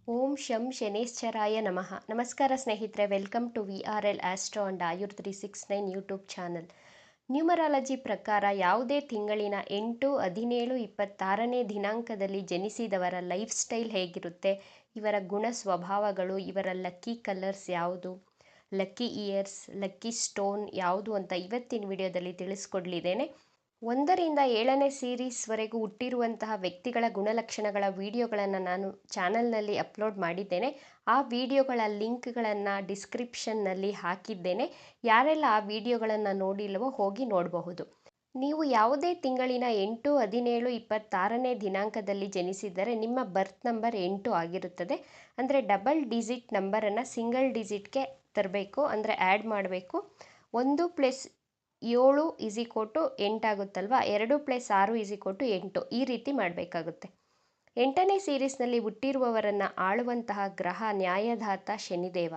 ಓಂ ಶಂ ಶನೇಶ್ಚರಾಯ ನಮಃ. ನಮಸ್ಕಾರ ಸ್ನೇಹಿತರೆ, welcome to VRL astro and Ayur 369 YouTube channel. Numerology ಪ್ರಕಾರ ಯಾವುದೇ ತಿಂಗಳಿನ 8, 17, 26ನೇ ದಿನಾಂಕದಲ್ಲಿ ಜನಿಸಿದವರ ಲೈಫ್ ಸ್ಟೈಲ್ ಹೇಗಿರುತ್ತೆ, ಇವರ ಗುಣ ಸ್ವಭಾವಗಳು, ಇವರ ಲಕ್ಕಿ ಕಲರ್ಸ್ ಯಾವುದು, ಲಕ್ಕಿ ಇಯರ್ಸ್, ಲಕ್ಕಿ ಸ್ಟೋನ್ ಯಾವುದು ಅಂತ ಇವತ್ತಿನ ವಿಡಿಯೋದಲ್ಲಿ ತಿಳಿಸ್ಕೊಡ್ಲಿದ್ದೇನೆ. 1ರಿಂದ 7ನೇ ಸೀರೀಸ್ವರೆಗೂ ಹುಟ್ಟಿರುವಂತಹ ವ್ಯಕ್ತಿಗಳ ಗುಣಲಕ್ಷಣಗಳ ವಿಡಿಯೋಗಳನ್ನು ನಾನು ಚಾನಲ್ನಲ್ಲಿ ಅಪ್ಲೋಡ್ ಮಾಡಿದ್ದೇನೆ. ಆ ವಿಡಿಯೋಗಳ ಲಿಂಕ್ಗಳನ್ನು ಡಿಸ್ಕ್ರಿಪ್ಷನ್ನಲ್ಲಿ ಹಾಕಿದ್ದೇನೆ. ಯಾರೆಲ್ಲ ಆ ವಿಡಿಯೋಗಳನ್ನು ನೋಡಿಲ್ಲವೋ ಹೋಗಿ ನೋಡಬಹುದು. ನೀವು ಯಾವುದೇ ತಿಂಗಳಿನ 8, 17, 26ನೇ ದಿನಾಂಕದಲ್ಲಿ ಜನಿಸಿದರೆ ನಿಮ್ಮ ಬರ್ತ್ ನಂಬರ್ 8 ಆಗಿರುತ್ತದೆ. ಅಂದರೆ ಡಬಲ್ ಡಿಜಿಟ್ ನಂಬರನ್ನು ಸಿಂಗಲ್ ಡಿಜಿಟ್ಗೆ ತರಬೇಕು, ಅಂದರೆ ಆ್ಯಡ್ ಮಾಡಬೇಕು. 1 + 7 = 8 ಆಗುತ್ತಲ್ವ, 2 + 6 = 8, ಈ ರೀತಿ ಮಾಡಬೇಕಾಗುತ್ತೆ. 8ನೇ ಸೀರೀಸ್ನಲ್ಲಿ ಹುಟ್ಟಿರುವವರನ್ನು ಆಳುವಂತಹ ಗ್ರಹ ನ್ಯಾಯದಾತ ಶನಿದೇವ.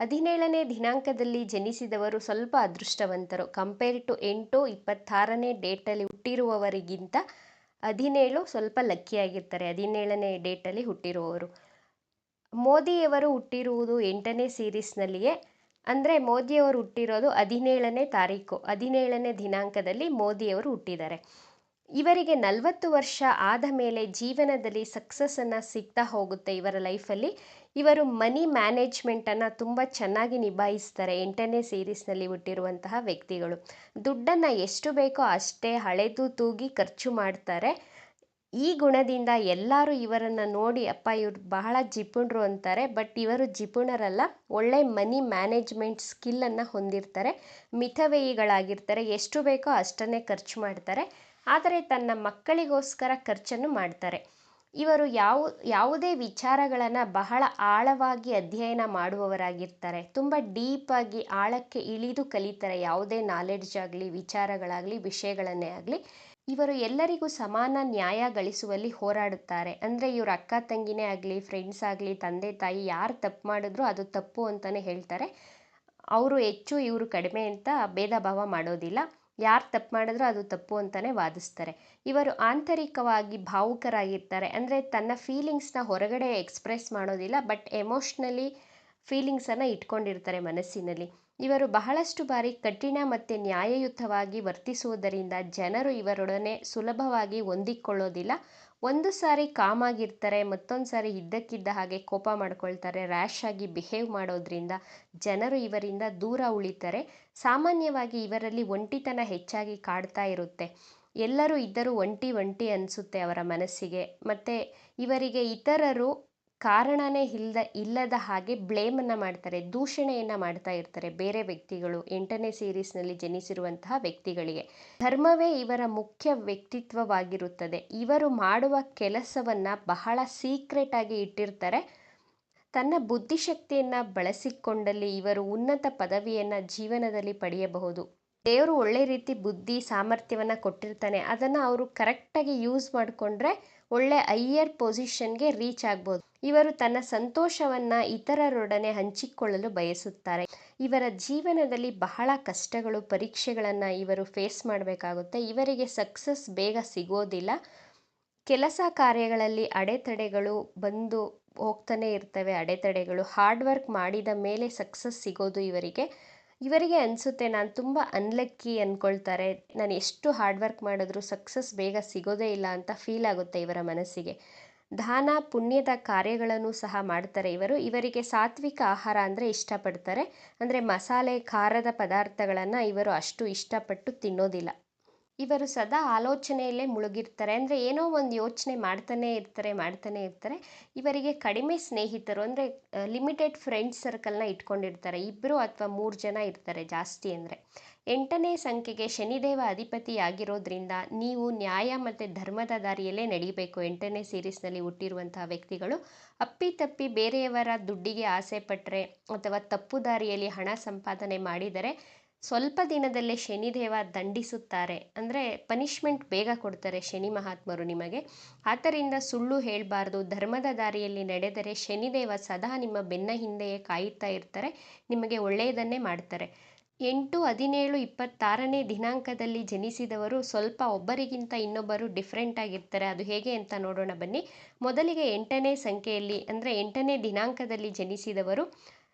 17ನೇ ದಿನಾಂಕದಲ್ಲಿ ಜನಿಸಿದವರು ಸ್ವಲ್ಪ ಅದೃಷ್ಟವಂತರು. ಕಂಪೇರ್ ಟು 8, 26ನೇ ಡೇಟಲ್ಲಿ ಹುಟ್ಟಿರುವವರಿಗಿಂತ 17 ಸ್ವಲ್ಪ ಲಕ್ಕಿಯಾಗಿರ್ತಾರೆ. 17ನೇ ಡೇಟಲ್ಲಿ ಹುಟ್ಟಿರುವವರು. ಮೋದಿಯವರು ಹುಟ್ಟಿರುವುದು 8ನೇ ಸೀರೀಸ್ನಲ್ಲಿಯೇ. ಅಂದರೆ ಮೋದಿಯವರು ಹುಟ್ಟಿರೋದು 17ನೇ ತಾರೀಕು, 17ನೇ ದಿನಾಂಕದಲ್ಲಿ ಮೋದಿಯವರು ಹುಟ್ಟಿದ್ದಾರೆ. ಇವರಿಗೆ 40 ವರ್ಷ ಆದ ಮೇಲೆ ಜೀವನದಲ್ಲಿ ಸಕ್ಸಸ್ಸನ್ನು ಸಿಗ್ತಾ ಹೋಗುತ್ತೆ. ಇವರ ಲೈಫಲ್ಲಿ ಇವರು ಮನಿ ಮ್ಯಾನೇಜ್ಮೆಂಟನ್ನು ತುಂಬ ಚೆನ್ನಾಗಿ ನಿಭಾಯಿಸ್ತಾರೆ. 8ನೇ ಸೀರೀಸ್ನಲ್ಲಿ ಹುಟ್ಟಿರುವಂತಹ ವ್ಯಕ್ತಿಗಳು ದುಡ್ಡನ್ನು ಎಷ್ಟು ಬೇಕೋ ಅಷ್ಟೇ ಹಳೆದು ತೂಗಿ ಖರ್ಚು ಮಾಡ್ತಾರೆ. ಈ ಗುಣದಿಂದ ಎಲ್ಲರೂ ಇವರನ್ನು ನೋಡಿ ಅಪ್ಪ ಇವ್ರು ಬಹಳ ಜಿಪುಣರು ಅಂತಾರೆ. ಬಟ್ ಇವರು ಜಿಪುಣರಲ್ಲ, ಒಳ್ಳೆ ಮನಿ ಮ್ಯಾನೇಜ್ಮೆಂಟ್ ಸ್ಕಿಲ್ಲನ್ನು ಹೊಂದಿರ್ತಾರೆ. ಮಿತವ್ಯಯಿಗಳಾಗಿರ್ತಾರೆ. ಎಷ್ಟು ಬೇಕೋ ಅಷ್ಟನ್ನೇ ಖರ್ಚು ಮಾಡ್ತಾರೆ. ಆದರೆ ತನ್ನ ಮಕ್ಕಳಿಗೋಸ್ಕರ ಖರ್ಚನ್ನು ಮಾಡ್ತಾರೆ. ಇವರು ಯಾವುದೇ ವಿಚಾರಗಳನ್ನು ಬಹಳ ಆಳವಾಗಿ ಅಧ್ಯಯನ ಮಾಡುವವರಾಗಿರ್ತಾರೆ. ತುಂಬ ಡೀಪಾಗಿ ಆಳಕ್ಕೆ ಇಳಿದು ಕಲಿತಾರೆ. ಯಾವುದೇ ನಾಲೆಡ್ಜ್ ಆಗಲಿ, ವಿಚಾರಗಳಾಗಲಿ, ವಿಷಯಗಳನ್ನೇ ಆಗಲಿ. ಇವರು ಎಲ್ಲರಿಗೂ ಸಮಾನ ನ್ಯಾಯ ಗಳಿಸುವಲ್ಲಿ ಹೋರಾಡುತ್ತಾರೆ. ಅಂದರೆ ಇವ್ರ ಅಕ್ಕ ತಂಗಿನೇ ಆಗಲಿ, ಫ್ರೆಂಡ್ಸ್ ಆಗಲಿ, ತಂದೆ ತಾಯಿ ಯಾರು ತಪ್ಪು ಮಾಡಿದ್ರು ಅದು ತಪ್ಪು ಅಂತಲೇ ಹೇಳ್ತಾರೆ. ಅವರು ಹೆಚ್ಚು ಇವರು ಕಡಿಮೆ ಅಂತ ಭೇದ ಭಾವ ಮಾಡೋದಿಲ್ಲ. ಯಾರು ತಪ್ಪು ಮಾಡಿದ್ರು ಅದು ತಪ್ಪು ಅಂತಲೇ ವಾದಿಸ್ತಾರೆ. ಇವರು ಆಂತರಿಕವಾಗಿ ಭಾವುಕರಾಗಿರ್ತಾರೆ. ಅಂದರೆ ತನ್ನ ಫೀಲಿಂಗ್ಸ್ನ ಹೊರಗಡೆ ಎಕ್ಸ್ಪ್ರೆಸ್ ಮಾಡೋದಿಲ್ಲ, ಬಟ್ ಎಮೋಷ್ನಲಿ ಫೀಲಿಂಗ್ಸನ್ನು ಇಟ್ಕೊಂಡಿರ್ತಾರೆ ಮನಸ್ಸಿನಲ್ಲಿ. ಇವರು ಬಹಳಷ್ಟು ಬಾರಿ ಕಠಿಣ ಮತ್ತು ನ್ಯಾಯಯುತವಾಗಿ ವರ್ತಿಸುವುದರಿಂದ ಜನರು ಇವರೊಡನೆ ಸುಲಭವಾಗಿ ಹೊಂದಿಕೊಳ್ಳೋದಿಲ್ಲ. ಒಂದು ಸಾರಿ ಕಾಮಾಗಿರ್ತಾರೆ, ಮತ್ತೊಂದು ಸಾರಿ ಇದ್ದಕ್ಕಿದ್ದ ಹಾಗೆ ಕೋಪ ಮಾಡ್ಕೊಳ್ತಾರೆ. ರ್ಯಾಶ್ ಆಗಿ ಬಿಹೇವ್ ಮಾಡೋದ್ರಿಂದ ಜನರು ಇವರಿಂದ ದೂರ ಉಳಿತಾರೆ. ಸಾಮಾನ್ಯವಾಗಿ ಇವರಲ್ಲಿ ಒಂಟಿತನ ಹೆಚ್ಚಾಗಿ ಕಾಡ್ತಾ ಇರುತ್ತೆ. ಎಲ್ಲರೂ ಇದ್ದರೂ ಒಂಟಿ ಅನಿಸುತ್ತೆ ಅವರ ಮನಸ್ಸಿಗೆ. ಮತ್ತು ಇವರಿಗೆ ಇತರರು ಕಾರಣನೇ ಇಲ್ಲದ ಹಾಗೆ ಬ್ಲೇಮನ್ನು ಮಾಡ್ತಾರೆ, ದೂಷಣೆಯನ್ನು ಮಾಡ್ತಾ ಇರ್ತಾರೆ ಬೇರೆ ವ್ಯಕ್ತಿಗಳು. 8ನೇ ಸೀರೀಸ್ನಲ್ಲಿ ಜನಿಸಿರುವಂತಹ ವ್ಯಕ್ತಿಗಳಿಗೆ ಧರ್ಮವೇ ಇವರ ಮುಖ್ಯ ವ್ಯಕ್ತಿತ್ವವಾಗಿರುತ್ತದೆ. ಇವರು ಮಾಡುವ ಕೆಲಸವನ್ನು ಬಹಳ ಸೀಕ್ರೆಟ್ ಆಗಿ ಇಟ್ಟಿರ್ತಾರೆ. ತನ್ನ ಬುದ್ಧಿಶಕ್ತಿಯನ್ನು ಬಳಸಿಕೊಂಡಲ್ಲಿ ಇವರು ಉನ್ನತ ಪದವಿಯನ್ನು ಜೀವನದಲ್ಲಿ ಪಡೆಯಬಹುದು. ದೇವರು ಒಳ್ಳೆ ರೀತಿ ಬುದ್ಧಿ ಸಾಮರ್ಥ್ಯವನ್ನು ಕೊಟ್ಟಿರ್ತಾನೆ. ಅದನ್ನು ಅವರು ಕರೆಕ್ಟಾಗಿ ಯೂಸ್ ಮಾಡಿಕೊಂಡ್ರೆ ಒಳ್ಳೆ ಹೈಯರ್ ಪೊಸಿಷನ್ಗೆ ರೀಚ್ ಆಗ್ಬೋದು. ಇವರು ತನ್ನ ಸಂತೋಷವನ್ನು ಇತರರೊಡನೆ ಹಂಚಿಕೊಳ್ಳಲು ಬಯಸುತ್ತಾರೆ. ಇವರ ಜೀವನದಲ್ಲಿ ಬಹಳ ಕಷ್ಟಗಳು, ಪರೀಕ್ಷೆಗಳನ್ನು ಇವರು ಫೇಸ್ ಮಾಡಬೇಕಾಗುತ್ತೆ. ಇವರಿಗೆ ಸಕ್ಸಸ್ ಬೇಗ ಸಿಗೋದಿಲ್ಲ. ಕೆಲಸ ಕಾರ್ಯಗಳಲ್ಲಿ ಅಡೆತಡೆಗಳು ಬಂದು ಹೋಗ್ತಾನೆ ಇರ್ತವೆ. ಅಡೆತಡೆಗಳು ಹಾರ್ಡ್ ವರ್ಕ್ ಮಾಡಿದ ಮೇಲೆ ಸಕ್ಸಸ್ ಸಿಗೋದು ಇವರಿಗೆ ಅನಿಸುತ್ತೆ ನಾನು ತುಂಬ ಅನ್ಲಕ್ಕಿ ಅಂದ್ಕೊಳ್ತಾರೆ. ನಾನು ಎಷ್ಟು ಹಾರ್ಡ್ ವರ್ಕ್ ಮಾಡಿದ್ರೂ ಸಕ್ಸಸ್ ಬೇಗ ಸಿಗೋದೇ ಇಲ್ಲ ಅಂತ ಫೀಲ್ ಆಗುತ್ತೆ ಇವರ ಮನಸ್ಸಿಗೆ. ದಾನ ಪುಣ್ಯದ ಕಾರ್ಯಗಳನ್ನು ಸಹ ಮಾಡ್ತಾರೆ ಇವರಿಗೆ ಸಾತ್ವಿಕ ಆಹಾರ ಅಂದರೆ ಇಷ್ಟಪಡ್ತಾರೆ. ಅಂದರೆ ಮಸಾಲೆ ಖಾರದ ಪದಾರ್ಥಗಳನ್ನು ಇವರು ಅಷ್ಟು ಇಷ್ಟಪಟ್ಟು ತಿನ್ನೋದಿಲ್ಲ. ಇವರು ಸದಾ ಆಲೋಚನೆಯಲ್ಲೇ ಮುಳುಗಿರ್ತಾರೆ. ಅಂದರೆ ಏನೋ ಒಂದು ಯೋಚನೆ ಮಾಡ್ತಾನೆ ಇರ್ತಾರೆ. ಇವರಿಗೆ ಕಡಿಮೆ ಸ್ನೇಹಿತರು, ಅಂದರೆ ಲಿಮಿಟೆಡ್ ಫ್ರೆಂಡ್ಸ್ ಸರ್ಕಲ್ನ ಇಟ್ಕೊಂಡಿರ್ತಾರೆ. 2 ಅಥವಾ 3 ಜನ ಇರ್ತಾರೆ ಜಾಸ್ತಿ. ಅಂದರೆ 8ನೇ ಸಂಖ್ಯೆಗೆ ಶನಿದೇವ ಅಧಿಪತಿಯಾಗಿರೋದ್ರಿಂದ ನೀವು ನ್ಯಾಯ ಮತ್ತು ಧರ್ಮದ ದಾರಿಯಲ್ಲೇ ನಡೀಬೇಕು. 8ನೇ ಸೀರೀಸ್ನಲ್ಲಿ ಹುಟ್ಟಿರುವಂತಹ ವ್ಯಕ್ತಿಗಳು ಅಪ್ಪಿತಪ್ಪಿ ಬೇರೆಯವರ ದುಡ್ಡಿಗೆ ಆಸೆ ಪಟ್ಟರೆ ಅಥವಾ ತಪ್ಪು ದಾರಿಯಲ್ಲಿ ಹಣ ಸಂಪಾದನೆ ಮಾಡಿದರೆ ಸ್ವಲ್ಪ ದಿನದಲ್ಲೇ ಶನಿದೇವ ದಂಡಿಸುತ್ತಾರೆ. ಅಂದರೆ ಪನಿಷ್ಮೆಂಟ್ ಬೇಗ ಕೊಡ್ತಾರೆ ಶನಿ ಮಹಾತ್ಮರು ನಿಮಗೆ. ಆದ್ದರಿಂದ ಸುಳ್ಳು ಹೇಳಬಾರ್ದು, ಧರ್ಮದ ದಾರಿಯಲ್ಲಿ ನಡೆದರೆ ಶನಿದೇವ ಸದಾ ನಿಮ್ಮ ಬೆನ್ನ ಹಿಂದೆಯೇ ಕಾಯುತ್ತಾ ಇರ್ತಾರೆ, ನಿಮಗೆ ಒಳ್ಳೆಯದನ್ನೇ ಮಾಡ್ತಾರೆ. 8, 17, 26ನೇ ದಿನಾಂಕದಲ್ಲಿ ಜನಿಸಿದವರು ಸ್ವಲ್ಪ ಒಬ್ಬರಿಗಿಂತ ಇನ್ನೊಬ್ಬರು ಡಿಫ್ರೆಂಟ್ ಆಗಿರ್ತಾರೆ. ಅದು ಹೇಗೆ ಅಂತ ನೋಡೋಣ ಬನ್ನಿ. ಮೊದಲಿಗೆ 8ನೇ ಸಂಖ್ಯೆಯಲ್ಲಿ ಅಂದರೆ 8ನೇ ದಿನಾಂಕದಲ್ಲಿ ಜನಿಸಿದವರು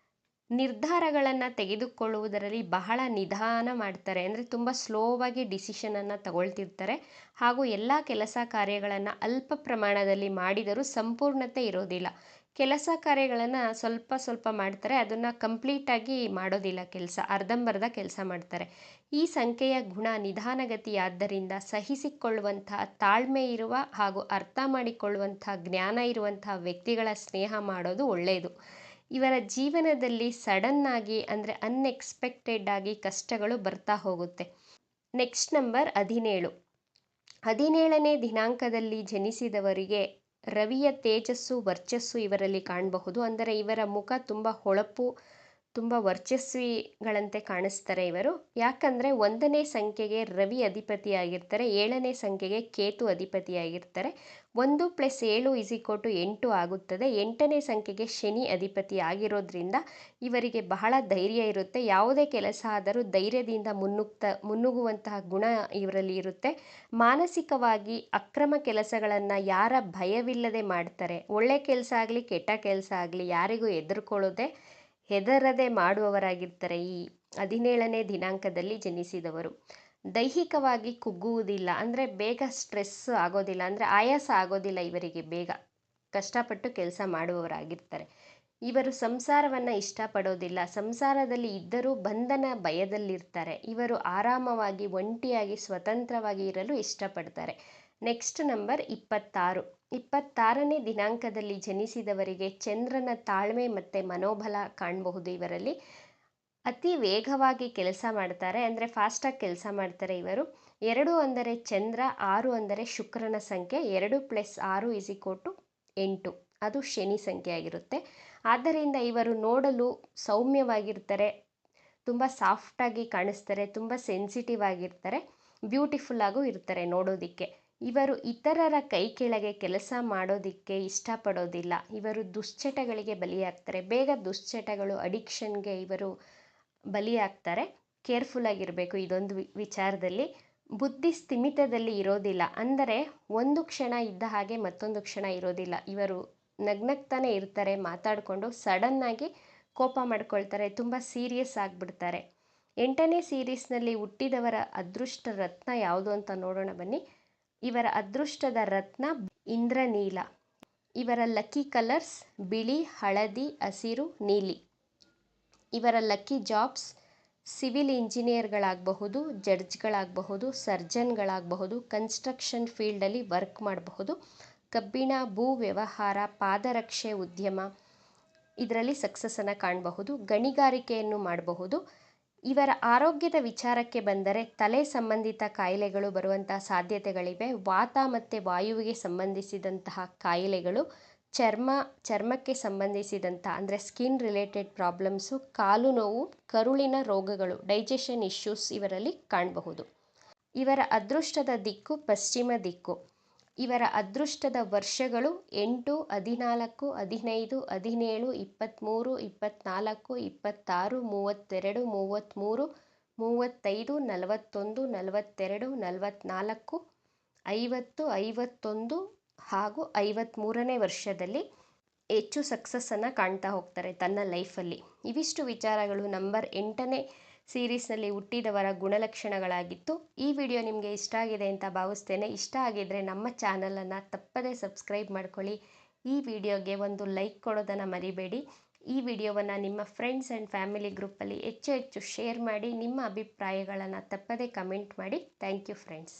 ನಿರ್ಧಾರಗಳನ್ನು ತೆಗೆದುಕೊಳ್ಳುವುದರಲ್ಲಿ ಬಹಳ ನಿಧಾನ ಮಾಡ್ತಾರೆ. ಅಂದರೆ ತುಂಬ ಸ್ಲೋವಾಗಿ ಡಿಸಿಷನನ್ನು ತಗೊಳ್ತಿರ್ತಾರೆ. ಹಾಗೂ ಎಲ್ಲ ಕೆಲಸ ಕಾರ್ಯಗಳನ್ನು ಅಲ್ಪ ಪ್ರಮಾಣದಲ್ಲಿ ಮಾಡಿದರೂ ಸಂಪೂರ್ಣತೆ ಇರೋದಿಲ್ಲ. ಕೆಲಸ ಕಾರ್ಯಗಳನ್ನು ಸ್ವಲ್ಪ ಸ್ವಲ್ಪ ಮಾಡ್ತಾರೆ, ಅದನ್ನು ಕಂಪ್ಲೀಟಾಗಿ ಮಾಡೋದಿಲ್ಲ. ಅರ್ಧಂಬರ್ಧ ಕೆಲಸ ಮಾಡ್ತಾರೆ. ಈ ಸಂಖ್ಯೆಯ ಗುಣ ನಿಧಾನಗತಿಯಾದ್ದರಿಂದ ಸಹಿಸಿಕೊಳ್ಳುವಂತಹ ತಾಳ್ಮೆ ಇರುವ ಹಾಗೂ ಅರ್ಥ ಮಾಡಿಕೊಳ್ಳುವಂತಹ ಜ್ಞಾನ ಇರುವಂತಹ ವ್ಯಕ್ತಿಗಳ ಸ್ನೇಹ ಮಾಡೋದು ಒಳ್ಳೆಯದು. ಇವರ ಜೀವನದಲ್ಲಿ ಸಡನ್ನಾಗಿ ಅಂದರೆ ಅನ್ಎಕ್ಸ್ಪೆಕ್ಟೆಡ್ ಆಗಿ ಕಷ್ಟಗಳು ಬರ್ತಾ ಹೋಗುತ್ತೆ. Next number 17. 17ನೇ ದಿನಾಂಕದಲ್ಲಿ ಜನಿಸಿದವರಿಗೆ ರವಿಯ ತೇಜಸ್ಸು ವರ್ಚಸ್ಸು ಇವರಲ್ಲಿ ಕಾಣಬಹುದು. ಅಂದರೆ ಇವರ ಮುಖ ತುಂಬ ಹೊಳಪು, ತುಂಬ ವರ್ಚಸ್ವಿಗಳಂತೆ ಕಾಣಿಸ್ತಾರೆ ಇವರು. ಯಾಕಂದರೆ 1ನೇ ಸಂಖ್ಯೆಗೆ ರವಿ ಅಧಿಪತಿಯಾಗಿರ್ತಾರೆ, 7ನೇ ಸಂಖ್ಯೆಗೆ ಕೇತು ಅಧಿಪತಿಯಾಗಿರ್ತಾರೆ. 1 + 7 = 8 ಆಗುತ್ತದೆ. 8ನೇ ಸಂಖ್ಯೆಗೆ ಶನಿ ಅಧಿಪತಿ ಆಗಿರೋದ್ರಿಂದ ಇವರಿಗೆ ಬಹಳ ಧೈರ್ಯ ಇರುತ್ತೆ. ಯಾವುದೇ ಕೆಲಸ ಆದರೂ ಧೈರ್ಯದಿಂದ ಮುನ್ನುಗ್ಗುವಂತಹ ಗುಣ ಇವರಲ್ಲಿ ಇರುತ್ತೆ. ಮಾನಸಿಕವಾಗಿ ಅಕ್ರಮ ಕೆಲಸಗಳನ್ನು ಯಾರ ಭಯವಿಲ್ಲದೆ ಮಾಡ್ತಾರೆ. ಒಳ್ಳೆ ಕೆಲಸ ಆಗಲಿ ಕೆಟ್ಟ ಕೆಲಸ ಆಗಲಿ ಯಾರಿಗೂ ಹೆದರದೆ ಮಾಡುವವರಾಗಿರ್ತಾರೆ ಈ 17ನೇ ದಿನಾಂಕದಲ್ಲಿ ಜನಿಸಿದವರು. ದೈಹಿಕವಾಗಿ ಕುಗ್ಗುವುದಿಲ್ಲ, ಅಂದರೆ ಬೇಗ ಸ್ಟ್ರೆಸ್ ಆಗೋದಿಲ್ಲ, ಅಂದರೆ ಆಯಾಸ ಆಗೋದಿಲ್ಲ ಇವರಿಗೆ. ಬೇಗ ಕಷ್ಟಪಟ್ಟು ಕೆಲಸ ಮಾಡುವವರಾಗಿರ್ತಾರೆ. ಇವರು ಸಂಸಾರವನ್ನು ಇಷ್ಟಪಡೋದಿಲ್ಲ. ಸಂಸಾರದಲ್ಲಿ ಇದ್ದರೂ ಬಂಧನ ಭಯದಲ್ಲಿರ್ತಾರೆ. ಇವರು ಆರಾಮವಾಗಿ ಒಂಟಿಯಾಗಿ ಸ್ವತಂತ್ರವಾಗಿ ಇರಲು ಇಷ್ಟಪಡ್ತಾರೆ. Next number 26. 26ನೇ ದಿನಾಂಕದಲ್ಲಿ ಜನಿಸಿದವರಿಗೆ ಚಂದ್ರನ ತಾಳ್ಮೆ ಮತ್ತು ಮನೋಬಲ ಕಾಣಬಹುದು ಇವರಲ್ಲಿ. ಅತಿ ವೇಗವಾಗಿ ಕೆಲಸ ಮಾಡ್ತಾರೆ, ಅಂದರೆ ಫಾಸ್ಟಾಗಿ ಕೆಲಸ ಮಾಡ್ತಾರೆ ಇವರು. 2 ಅಂದರೆ ಚಂದ್ರ, 6 ಅಂದರೆ ಶುಕ್ರನ ಸಂಖ್ಯೆ. 2 + 6 = 8. ಅದು ಶನಿ ಸಂಖ್ಯೆ ಆಗಿರುತ್ತೆ. ಆದ್ದರಿಂದ ಇವರು ನೋಡಲು ಸೌಮ್ಯವಾಗಿರ್ತಾರೆ, ತುಂಬ ಸಾಫ್ಟಾಗಿ ಕಾಣಿಸ್ತಾರೆ, ತುಂಬ ಸೆನ್ಸಿಟಿವ್ ಆಗಿರ್ತಾರೆ, ಬ್ಯೂಟಿಫುಲ್ ಆಗೂ ಇರ್ತಾರೆ ನೋಡೋದಕ್ಕೆ. ಇವರು ಇತರರ ಕೈ ಕೆಳಗೆ ಕೆಲಸ ಮಾಡೋದಕ್ಕೆ ಇಷ್ಟಪಡೋದಿಲ್ಲ. ಇವರು ದುಶ್ಚಟಗಳಿಗೆ ಬಲಿಯಾಗ್ತಾರೆ. ಬೇಗ ದುಶ್ಚಟಗಳು, ಅಡಿಕ್ಷನ್ಗೆ ಇವರು ಬಲಿಯಾಗ್ತಾರೆ. ಕೇರ್ಫುಲ್ಲಾಗಿರಬೇಕು ಇದೊಂದು ವಿಚಾರದಲ್ಲಿ. ಬುದ್ಧಿ ಸ್ಥಿಮಿತದಲ್ಲಿ ಇರೋದಿಲ್ಲ, ಅಂದರೆ ಒಂದು ಕ್ಷಣ ಇದ್ದ ಹಾಗೆ ಮತ್ತೊಂದು ಕ್ಷಣ ಇರೋದಿಲ್ಲ. ಇವರು ನಗ್ನಗ್ತಾನೆ ಇರ್ತಾರೆ, ಮಾತಾಡಿಕೊಂಡು ಸಡನ್ನಾಗಿ ಕೋಪ ಮಾಡ್ಕೊಳ್ತಾರೆ, ತುಂಬ ಸೀರಿಯಸ್ ಆಗಿಬಿಡ್ತಾರೆ. 8ನೇ ಸೀರೀಸ್ನಲ್ಲಿ ಹುಟ್ಟಿದವರ ಅದೃಷ್ಟ ರತ್ನ ಯಾವುದು ಅಂತ ನೋಡೋಣ ಬನ್ನಿ. ಇವರ ಅದೃಷ್ಟದ ರತ್ನ ಇಂದ್ರನೀಲ. ಇವರ ಲಕ್ಕಿ ಕಲರ್ಸ್ ಬಿಳಿ, ಹಳದಿ, ಹಸಿರು, ನೀಲಿ. ಇವರ ಲಕ್ಕಿ ಜಾಬ್ಸ್ ಸಿವಿಲ್ ಇಂಜಿನಿಯರ್ಗಳಾಗಬಹುದು, ಜಡ್ಜ್ಗಳಾಗಬಹುದು, ಸರ್ಜನ್ಗಳಾಗಬಹುದು, ಕನ್ಸ್ಟ್ರಕ್ಷನ್ ಫೀಲ್ಡಲ್ಲಿ ವರ್ಕ್ ಮಾಡಬಹುದು, ಕಬ್ಬಿಣ, ಭೂ ವ್ಯವಹಾರ, ಪಾದರಕ್ಷೆ ಉದ್ಯಮ ಇದರಲ್ಲಿ ಸಕ್ಸಸ್ಸನ್ನು ಕಾಣಬಹುದು, ಗಣಿಗಾರಿಕೆಯನ್ನು ಮಾಡಬಹುದು. ಇವರ ಆರೋಗ್ಯದ ವಿಚಾರಕ್ಕೆ ಬಂದರೆ ತಲೆ ಸಂಬಂಧಿತ ಕಾಯಿಲೆಗಳು ಬರುವಂತಹ ಸಾಧ್ಯತೆಗಳಿವೆ. ವಾತ ಮತ್ತು ವಾಯುವಿಗೆ ಸಂಬಂಧಿಸಿದಂತಹ ಕಾಯಿಲೆಗಳು, ಚರ್ಮಕ್ಕೆ ಸಂಬಂಧಿಸಿದಂಥ ಅಂದರೆ ಸ್ಕಿನ್ ರಿಲೇಟೆಡ್ ಪ್ರಾಬ್ಲಮ್ಸು, ಕಾಲು ನೋವು, ಕರುಳಿನ ರೋಗಗಳು, ಡೈಜೆಷನ್ ಇಶ್ಯೂಸ್ ಇವರಲ್ಲಿ ಕಾಣಬಹುದು. ಇವರ ಅದೃಷ್ಟದ ದಿಕ್ಕು ಪಶ್ಚಿಮ ದಿಕ್ಕು. ಇವರ ಅದೃಷ್ಟದ ವರ್ಷಗಳು 8, 14, 15, 17, 23, 24, 26, 32, 33, 35, 41, 42, 44, 50, 51 ಹಾಗೂ 53ನೇ ವರ್ಷದಲ್ಲಿ ಹೆಚ್ಚು ಸಕ್ಸಸ್ಸನ್ನು ಕಾಣ್ತಾ ಹೋಗ್ತಾರೆ ತನ್ನ ಲೈಫಲ್ಲಿ. ಇವಿಷ್ಟು ವಿಚಾರಗಳು ನಂಬರ್ 8ನೇ ಸೀರೀಸ್ನಲ್ಲಿ ಹುಟ್ಟಿದವರ ಗುಣಲಕ್ಷಣಗಳಾಗಿತ್ತು. ಈ ವಿಡಿಯೋ ನಿಮಗೆ ಇಷ್ಟ ಆಗಿದೆ ಅಂತ ಭಾವಿಸ್ತೇನೆ. ಇಷ್ಟ ಆಗಿದ್ದರೆ ನಮ್ಮ ಚಾನಲನ್ನು ತಪ್ಪದೇ ಸಬ್ಸ್ಕ್ರೈಬ್ ಮಾಡ್ಕೊಳ್ಳಿ. ಈ ವಿಡಿಯೋಗೆ ಒಂದು ಲೈಕ್ ಕೊಡೋದನ್ನು ಮರಿಬೇಡಿ. ಈ ವಿಡಿಯೋವನ್ನು ನಿಮ್ಮ ಫ್ರೆಂಡ್ಸ್ ಆ್ಯಂಡ್ ಫ್ಯಾಮಿಲಿ ಗ್ರೂಪಲ್ಲಿ ಹೆಚ್ಚು ಶೇರ್ ಮಾಡಿ. ನಿಮ್ಮ ಅಭಿಪ್ರಾಯಗಳನ್ನು ತಪ್ಪದೇ ಕಮೆಂಟ್ ಮಾಡಿ. Thank you friends.